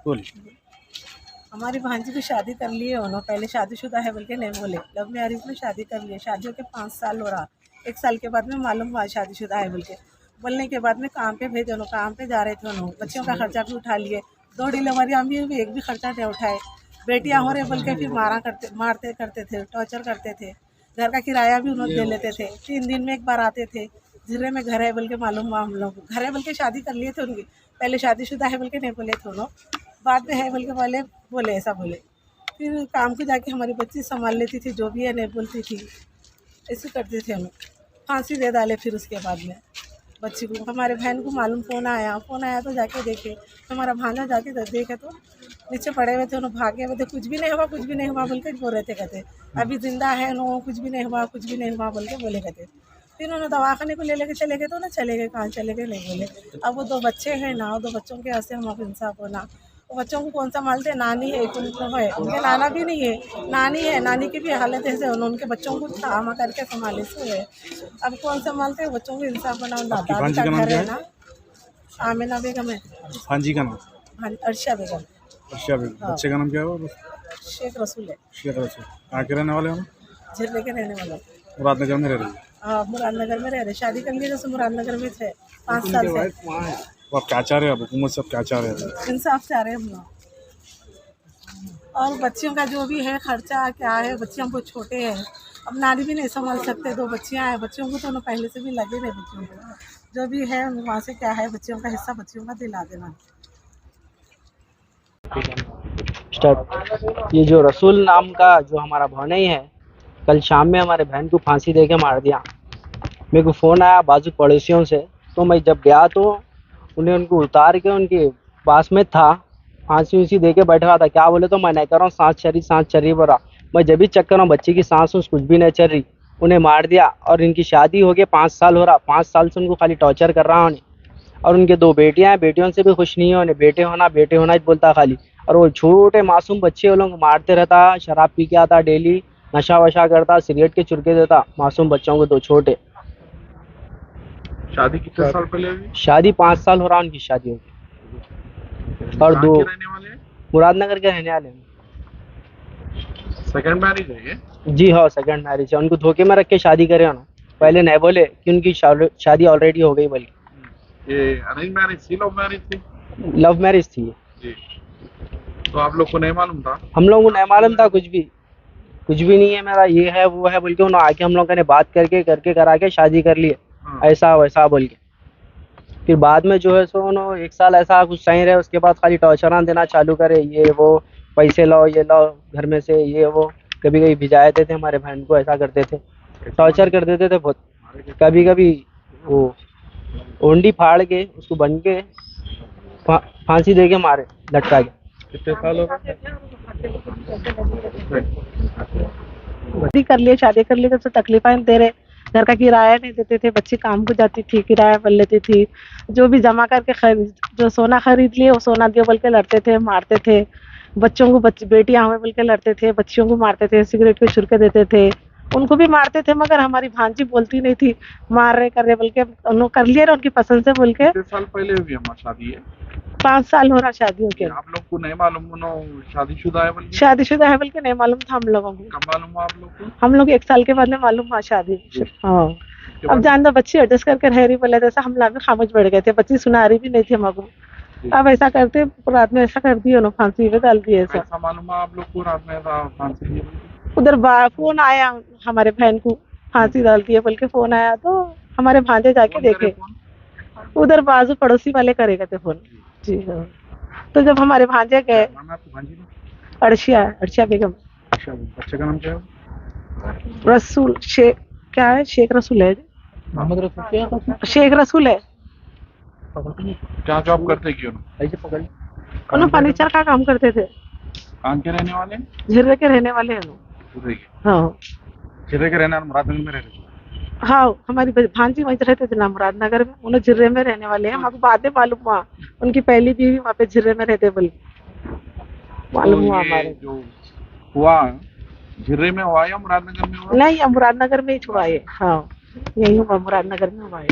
बोलिए। हमारी भांजी की शादी कर ली है उन्होंने, पहले शादीशुदा है बोल के नहीं बोले, लव मैरिज में शादी कर ली है, शादियों के 5 साल हो रहा, 1 साल के बाद में मालूम हुआ शादीशुदा है बोल के, बोलने के बाद में काम पे भेजे उन्होंने, काम पे जा रहे थे उन्होंने, बच्चों का खर्चा भी उठा लिए, 2 डिलीवरी हम भी एक भी खर्चा नहीं उठाए, बेटियाँ हो रहे बोल के फिर मारते करते थे, टॉर्चर करते थे, घर का किराया भी उन्होंने दे लेते थे, 3 दिन में एक बार आते थे, जिले में घर है बोल के मालूम हुआ, हम लोग घर है बोल के शादी कर लिए थे उनकी, पहले शादीशुदा है बोल के नहीं बोले थे उन्होंने, बाद में है बोल के बोले ऐसा बोले, फिर काम को जाके हमारी बच्ची संभाल लेती थी, जो भी है नहीं बोलती थी, ऐसे करते थे हम, फांसी दे डाले। फिर उसके बाद में बच्ची को, हमारे बहन को मालूम फ़ोन आया तो जाके देखे, हमारा भांजा जाके देखे तो नीचे पड़े हुए थे, उन्होंने भागे हुए थे, कुछ भी नहीं हुआ बोल के बोल रहे थे, कहते अभी जिंदा है नो, कुछ भी नहीं हुआ बोल के बोले कहते। फिर उन्होंने दवाखाने को लेके चले गए, तो ना चले गए, कहाँ चले गए नहीं बोले। अब वो 2 बच्चे हैं ना, 2 बच्चों के ऐसे हम इंसाफ होना, वो बच्चों को कौन संभालते, नानी है, है उनके, नाना भी नहीं है, नानी है, नानी की भी हालत ऐसे, उनके बच्चों को काम करके संभाले से है, अब कौन संभालते हैं बच्चों को, इंसाफ बनाओ। दादा का घर है ना, आमिना बेगम है। भांजी का नाम? अर्शिया बेगम। अर्शिया बेगम। बच्चे का नाम क्या है? शेख रसूल है। शेख रसूल। कहाँ के रहने वाले हैं? झिरले के रहने वाले। मुरादनगर में रह रही है? हाँ, मुरादनगर में रह रहे, शादी कर लिए जैसे मुरादनगर में थे 5 साल से। तो आप क्या चाह रहे हैं? अब हुकूमत से क्या चाह रहे हैं? इंसाफ चाह रहे हैं हम लोग, और बच्चियों का जो भी है खर्चा क्या है, बच्चे हमको छोटे हैं, अब नानी भी नहीं संभाल सकते, 2 बच्चियाँ हैं, बच्चियों को तो उन्हें पहले से भी लगे रहे, बच्चियों को जो भी है वहाँ से क्या है, बच्चियों का हिस्सा बच्चियों का दिला देना। स्टार्ट। ये जो रसूल नाम का जो हमारा भौनई है, कल शाम में हमारे बहन को फांसी दे के मार दिया। मेरे को फ़ोन आया बाजू पड़ोसियों से, तो मैं जब गया तो उनको उतार के उनके पास में था, फांसी उसी दे के बैठा था। क्या बोले तो मैं नहीं कर रहा हूँ, सांस चल रही बोला। मैं जब भी चेक कर रहा हूँ बच्ची की सांस कुछ भी नहीं चल रही, उन्हें मार दिया। और इनकी शादी हो गई, 5 साल हो रहा, 5 साल से उनको खाली टॉर्चर कर रहा हूँ। और उनके 2 बेटियां हैं, बेटियों से भी खुश नहीं है, उन्हें बेटे होना ही बोलता खाली। और वो छोटे मासूम बच्चे वो लोग मारते रहता, शराब पी के आता, डेली नशा वशा करता, सिगरेट के चुरके देता मासूम बच्चों को, 2 छोटे। शादी कितने साल पहले हुई? शादी 5 साल हो रहा उनकी शादी होगी। और 2 मुरादनगर के रहने वाले हैं। सेकंड मैरिज है ये? जी हाँ, सेकंड मैरिज है। उनको धोखे में रख के शादी करे ना, पहले नहीं बोले कि उनकी शादी ऑलरेडी हो गई। बल्कि ये अरेंज मैरिज थी, लव मैरिज थी? लव मैरिज थी जी। तो आप लोग को नहीं मालूम था? हम लोगों को नहीं मालूम था, कुछ भी नहीं है मेरा, ये है वो है बोल के उन्होंने आके हम लोगों ने बात करके करा के शादी कर ली, ऐसा वैसा बोल के। फिर बाद में जो है सो उन्होंने 1 साल ऐसा कुछ सही रहे, उसके बाद खाली टॉर्चर देना चालू करे, ये वो, पैसे लाओ, ये लाओ घर में से, ये वो। कभी कभी भिजा देते थे हमारे बहन को, ऐसा करते थे, टॉर्चर कर देते थे बहुत। कभी कभी वो ओंडी फाड़ के उसको बन के फांसी दे के मारे, लटका के। कितने साल हो गए? शादी कर लिए तो तकलीफें दे रहे, घर का किराया नहीं देते थे, बच्ची काम को जाती थी, किराया भर लेती थी, जो भी जमा करके जो सोना खरीद लिए वो सोना दियो बोल के लड़ते थे, मारते थे बच्चों को, बेटियां हमें बोल के लड़ते थे, बच्चियों को मारते थे, सिगरेट के छुरके देते थे, उनको भी मारते थे। मगर हमारी भांजी बोलती नहीं थी, मार रहे कर रहे बोल के, उन्होंने कर लिया उनकी पसंद से बोल के। 3 साल पहले हुई हमारी शादी है? 5 साल हो रहा शादी हो गया। आप लोग को नहीं मालूम शादीशुदा है बोल के? शादीशुदा है बोल के नहीं मालूम था हम लोगों को। कब मालूम हुआ आप लोग को? हम लोग 1 साल के बाद में मालूम हुआ शादी। हाँ, अब जान दो बच्ची एडजस्ट करके रह रही बोले, जैसा हम भी खामोश बैठ गए थे, बच्ची सुना रही भी नहीं थी हमको। अब ऐसा करते रात में ऐसा कर दिया, फांसी पे डाल दिए। ऐसा मालूम हुआ आप लोग को रात में फांसी दी? उधर फोन आया हमारे बहन को, फांसी डाल दिए बोल के फोन आया, तो हमारे भांजे जाके देखे, उधर बाजू पड़ोसी वाले करेगा थे फोन। जी हाँ, तो जब हमारे भांजे गए, अर्शिया बेगम। बच्चे का नाम क्या है? रसूल, शेख क्या है, शेख रसूल है, मोहम्मद रसूल, शेख रसूल है। क्या जॉब करते क्यों? उन्होंने फर्नीचर का काम करते थे। कहाँ के रहने वाले? झिर्रे के रहने वाले हैं। हाँ, झिर्रे के रहने वाले, मुरादनगर में रहते? हाँ, हमारी भांजी वहीं रहते थे ना मुरादनगर में, उन्हें झिर्रे में रहने वाले हैं। हमको बाद में मालूम हुआ उनकी पहली बीवी वहाँ पे झिर्रे में रहते बोल मालूम हुआ। हमारे जो हुआ झिर्रे में हुआ या मुरादनगर में हुआ? नहीं, मुरादनगर में ही हुआ है। हाँ, यही हुआ, मुरादनगर में हुआ है।